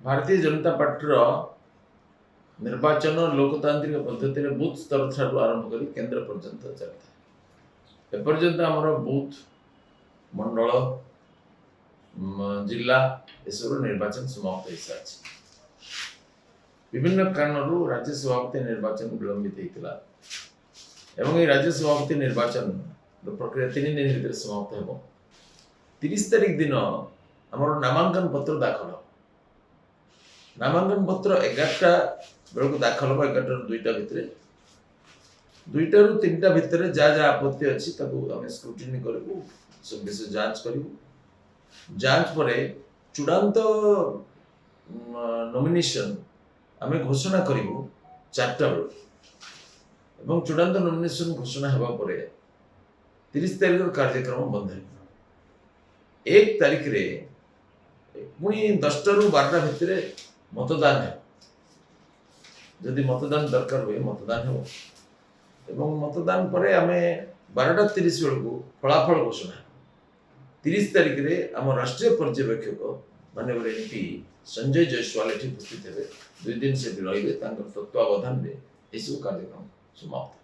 Bharatiya Janata party निर्वाचन लोकतांत्रिक पद्धति बूथ स्तर ठारू आरंभ कर केन्द्र पर्यंत चलता एपर्यंत आमर बूथ मंडल जिला एसबू निर्वाचन समाप्त हो सारी विभिन्न कारण राज्य सभापति निर्वाचन विलंबित होता एवं ये राज्य सभापति निर्वाचन प्रक्रिया 3 दिन भीतर समाप्त हो 30 तारिख दिन आमर नामांकन पत्र दाखल नामांकन पत्र 11टा बेलू दाखल हम 11 रू 2टा भितर 2टा रू 3टा भितर जहाँ जहाँ आपत्ति अच्छी आम स्क्रुटिनी करूँ सब विषय जांच करूँ जांच पर चूड़ांत नॉमिनेशन आम घोषणा करूँ 4टा बेलू एवं चूड़ांत नॉमिनेशन घोषणा होगा पर 30 तारिख कार्यक्रम बंद है 1 तारिख रे पुणी 10टा रू 12टा भितर मतदान है जदि मतदान दरकार हुए मतदान हो एवं मतदान पर आम 12:30 बेलू फलाफल घोषणा 30 तारिख रे आम राष्ट्रीय पर्यवेक्षक माननीय एमपी संजय जयसवाल ये उपस्थित हे 2 दिन से रही तत्वावधान में यह सब कार्यक्रम समाप्त।